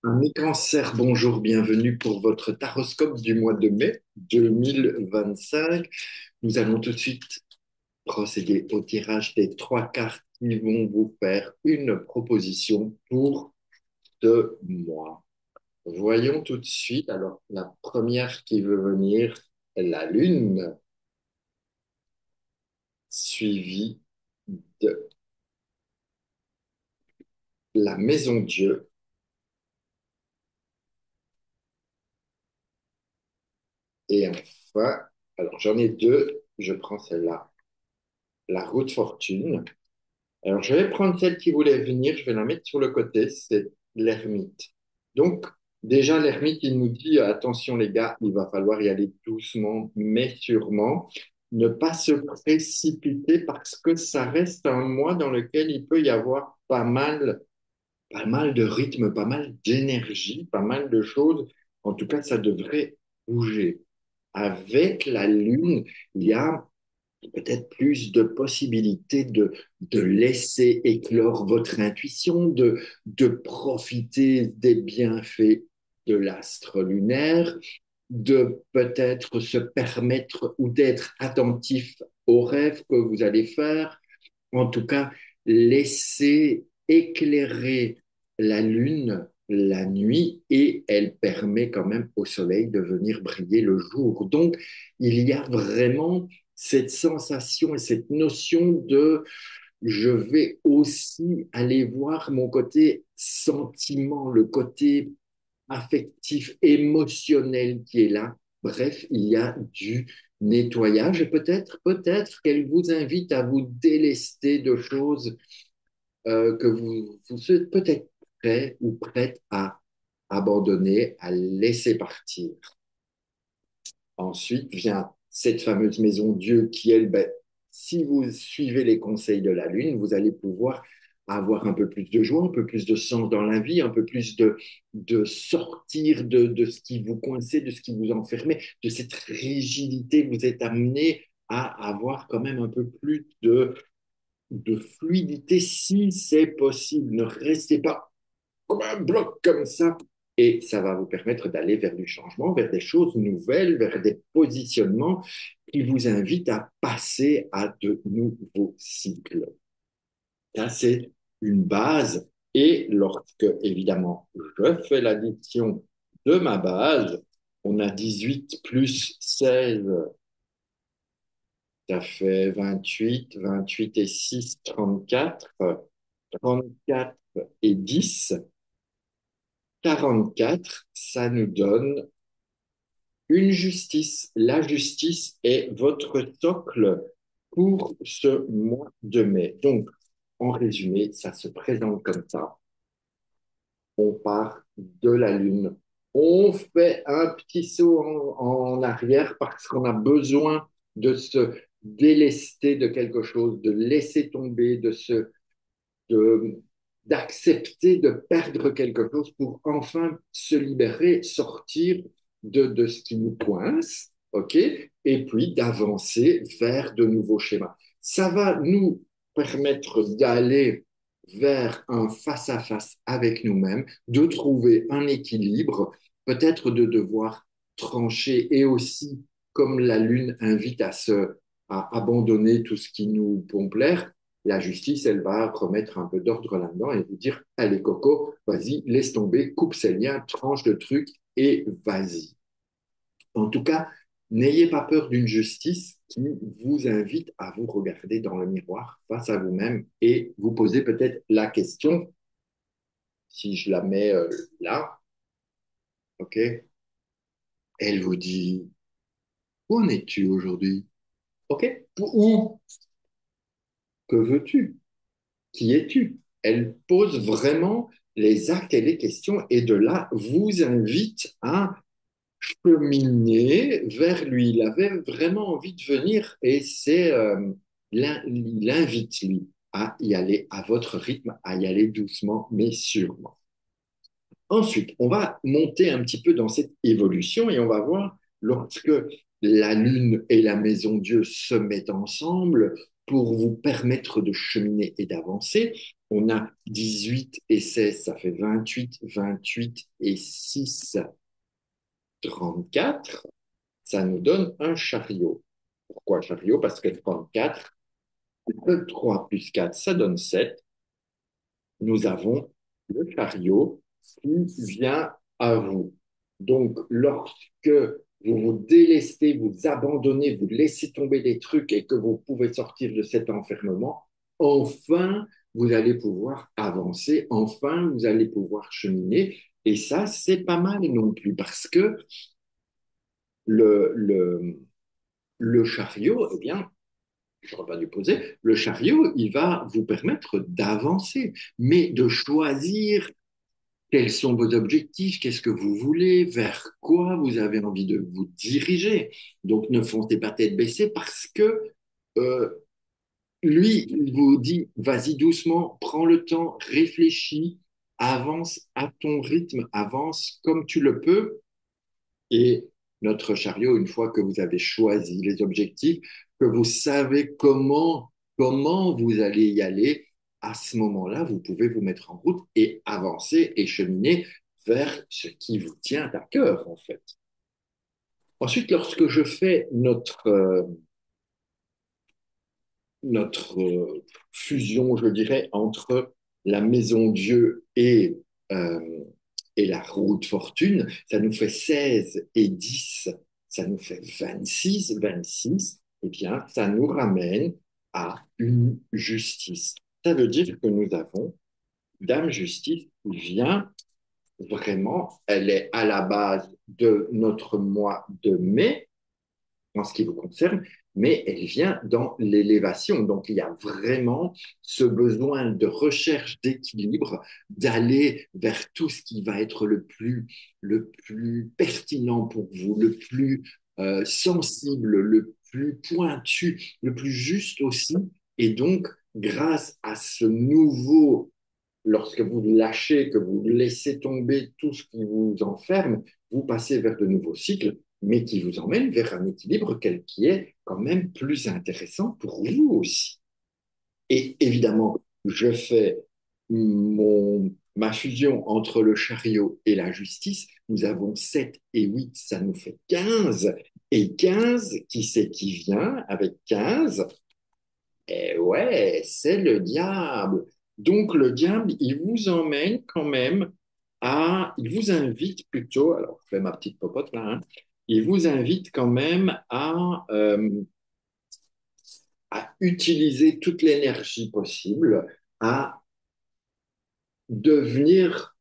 Ami Cancer, bonjour, bienvenue pour votre taroscope du mois de mai 2025. Nous allons tout de suite procéder au tirage des trois cartes qui vont vous faire une proposition pour 2 mois. Voyons tout de suite. Alors, la première qui veut venir, la Lune, suivie de la Maison Dieu. Et enfin, alors j'en ai deux, je prends celle-là, la Roue de Fortune. Alors, je vais prendre celle qui voulait venir, je vais la mettre sur le côté, c'est l'ermite. Donc, déjà, l'ermite, il nous dit, attention les gars, il va falloir y aller doucement, mais sûrement. Ne pas se précipiter parce que ça reste un mois dans lequel il peut y avoir pas mal de rythme, pas mal d'énergie, pas mal de choses. En tout cas, ça devrait bouger. Avec la lune, il y a peut-être plus de possibilités de laisser éclore votre intuition, de profiter des bienfaits de l'astre lunaire, de peut-être se permettre ou d'être attentif aux rêves que vous allez faire. En tout cas, laisser éclairer la lune la nuit et elle permet quand même au soleil de venir briller le jour. Donc, il y a vraiment cette sensation et cette notion de je vais aussi aller voir mon côté sentiment, le côté affectif, émotionnel qui est là. Bref, il y a du nettoyage et peut-être qu'elle vous invite à vous délester de choses que vous êtes peut-être prêt ou prête à abandonner, à laisser partir. Ensuite vient cette fameuse maison Dieu qui, elle, ben, si vous suivez les conseils de la Lune, vous allez pouvoir avoir un peu plus de joie, un peu plus de sens dans la vie, un peu plus de sortir de ce qui vous coinçait, de ce qui vous enfermait, de cette rigidité. Vous êtes amené à avoir quand même un peu plus de fluidité si c'est possible. Ne restez pas comme un bloc comme ça. Et ça va vous permettre d'aller vers du changement, vers des choses nouvelles, vers des positionnements qui vous invitent à passer à de nouveaux cycles. Ça, c'est une base. Et lorsque, évidemment, je fais l'addition de ma base, on a 18 plus 16, ça fait 28, 28 et 6, 34, 34 et 10, 44, ça nous donne une justice. La justice est votre socle pour ce mois de mai. Donc, en résumé, ça se présente comme ça. On part de la Lune. On fait un petit saut en arrière parce qu'on a besoin de se délester de quelque chose, de laisser tomber, de, d'accepter de perdre quelque chose pour enfin se libérer, sortir de ce qui nous coince, ok? Et puis d'avancer vers de nouveaux schémas. Ça va nous permettre d'aller vers un face-à-face avec nous-mêmes, de trouver un équilibre, peut-être de devoir trancher et aussi, comme la Lune invite à abandonner tout ce qui nous peut plaire, la justice, elle va remettre un peu d'ordre là-dedans et vous dire, allez Coco, vas-y, laisse tomber, coupe ces liens, tranche de trucs et vas-y. En tout cas, n'ayez pas peur d'une justice qui vous invite à vous regarder dans le miroir face à vous-même et vous poser peut-être la question, si je la mets là, ok, elle vous dit, où en es-tu aujourd'hui? Ok, ou que veux-tu? Qui es-tu? Elle pose vraiment les actes et les questions et de là vous invite à cheminer vers lui. Il avait vraiment envie de venir et il invite lui à y aller à votre rythme, à y aller doucement mais sûrement. Ensuite, on va monter un petit peu dans cette évolution et on va voir lorsque la Lune et la Maison Dieu se mettent ensemble pour vous permettre de cheminer et d'avancer, On a 18 et 16, ça fait 28, 28 et 6, 34. Ça nous donne un chariot. Pourquoi chariot? Parce que 34, 3 plus 4, ça donne 7. Nous avons le chariot qui vient à vous. Donc, lorsque vous vous délestez, vous abandonnez, vous laissez tomber des trucs et que vous pouvez sortir de cet enfermement, enfin, vous allez pouvoir avancer, enfin, vous allez pouvoir cheminer. Et ça, c'est pas mal non plus parce que le, le, le chariot, eh bien, je n'aurais pas dû poser, le chariot, il va vous permettre d'avancer, mais de choisir quels sont vos objectifs, qu'est-ce que vous voulez, vers quoi vous avez envie de vous diriger. Donc ne foncez pas tête baissée parce que euh, lui, il vous dit, vas-y doucement, prends le temps, réfléchis, avance à ton rythme, avance comme tu le peux. Et notre chariot, une fois que vous avez choisi les objectifs, que vous savez comment vous allez y aller, à ce moment-là, vous pouvez vous mettre en route et avancer et cheminer vers ce qui vous tient à cœur, en fait. Ensuite, lorsque je fais notre fusion, je dirais, entre la maison Dieu euh, et la roue de fortune, ça nous fait 16 et 10, ça nous fait 26, 26, eh bien, ça nous ramène à une justice. Ça veut dire que nous avons Dame Justice qui vient vraiment, elle est à la base de notre mois de mai, en ce qui vous concerne, mais elle vient dans l'élévation. Donc, il y a vraiment ce besoin de recherche d'équilibre, d'aller vers tout ce qui va être le plus pertinent pour vous, le plus sensible, le plus pointu, le plus juste aussi. Et donc, grâce à ce nouveau, lorsque vous lâchez, que vous laissez tomber tout ce qui vous enferme, vous passez vers de nouveaux cycles, mais qui vous emmènent vers un équilibre qui est quand même plus intéressant pour vous aussi. Et évidemment, je fais ma fusion entre le chariot et la justice. Nous avons 7 et 8, ça nous fait 15. Et 15, qui c'est qui vient avec 15? Eh ouais, c'est le diable. Donc le diable, il vous emmène quand même il vous invite plutôt, alors je fais ma petite popote là, hein, il vous invite quand même à utiliser toute l'énergie possible, à devenir,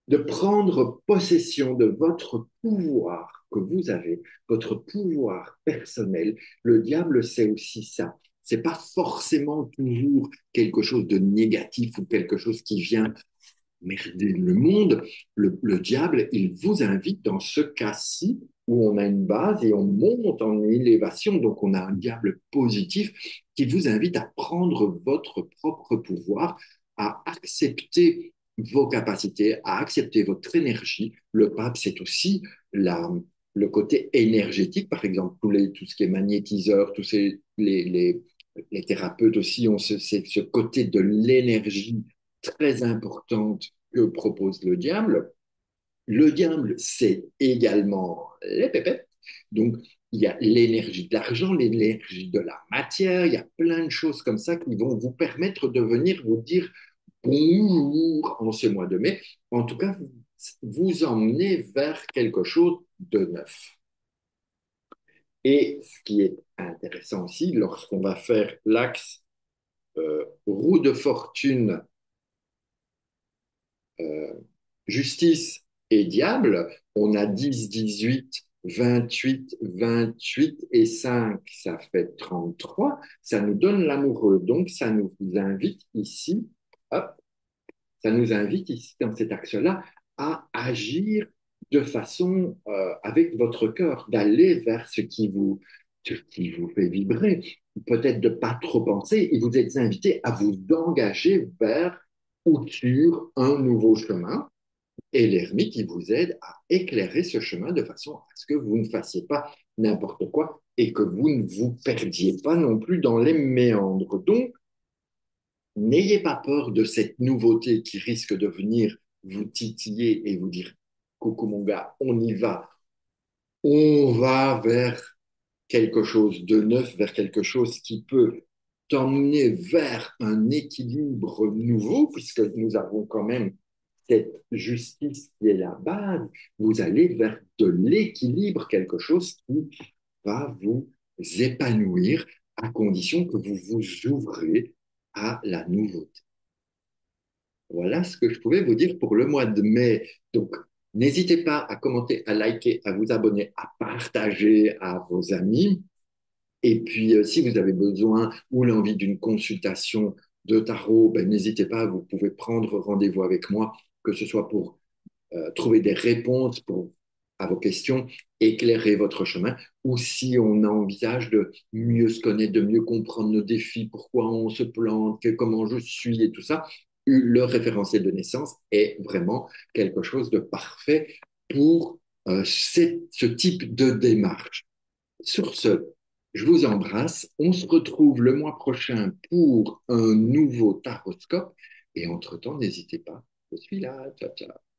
de prendre possession de votre pouvoir que vous avez, votre pouvoir personnel. Le diable, c'est aussi ça. C'est pas forcément toujours quelque chose de négatif ou quelque chose qui vient merder le monde. Le diable, il vous invite dans ce cas-ci où on a une base et on monte en élévation, donc on a un diable positif qui vous invite à prendre votre propre pouvoir, à accepter vos capacités, à accepter votre énergie. Le pape, c'est aussi le côté énergétique, par exemple, tout ce qui est magnétiseur, les thérapeutes aussi ont ce côté de l'énergie très importante que propose le diable. Le diable, c'est également les pépettes. Donc, il y a l'énergie de l'argent, l'énergie de la matière, il y a plein de choses comme ça qui vont vous permettre de venir vous dire bonjour en ce mois de mai. En tout cas, vous emmener vers quelque chose de neuf. Et ce qui est intéressant aussi, lorsqu'on va faire l'axe roue de fortune euh, justice et diable, on a 10, 18, 28, 28 et 5, ça fait 33. Ça nous donne l'amoureux. Donc, ça nous invite ici, hop, ça nous invite ici, dans cet axe-là, à agir de façon avec votre cœur, d'aller vers ce qui vous fait vibrer. Peut-être de ne pas trop penser, et vous êtes invité à vous engager vers ou sur un nouveau chemin et l'ermite, il vous aide à éclairer ce chemin de façon à ce que vous ne fassiez pas n'importe quoi et que vous ne vous perdiez pas non plus dans les méandres. Donc, n'ayez pas peur de cette nouveauté qui risque de venir vous titiller et vous dire, coucou mon gars, on va vers quelque chose de neuf, vers quelque chose qui peut t'emmener vers un équilibre nouveau, puisque nous avons quand même cette justice qui est la base, vous allez vers de l'équilibre, quelque chose qui va vous épanouir à condition que vous vous ouvrez à la nouveauté. Voilà ce que je pouvais vous dire pour le mois de mai. Donc, n'hésitez pas à commenter, à liker, à vous abonner, à partager à vos amis. Et puis, si vous avez besoin ou l'envie d'une consultation de tarot, ben, n'hésitez pas, vous pouvez prendre rendez-vous avec moi, que ce soit pour trouver des réponses à vos questions, éclairer votre chemin, ou si on envisage de mieux se connaître, de mieux comprendre nos défis, pourquoi on se plante, comment je suis et tout ça, le référentiel de naissance est vraiment quelque chose de parfait pour ce type de démarche. Sur ce, je vous embrasse. On se retrouve le mois prochain pour un nouveau taroscope. Et entre-temps, n'hésitez pas, je suis là. Ciao, ciao.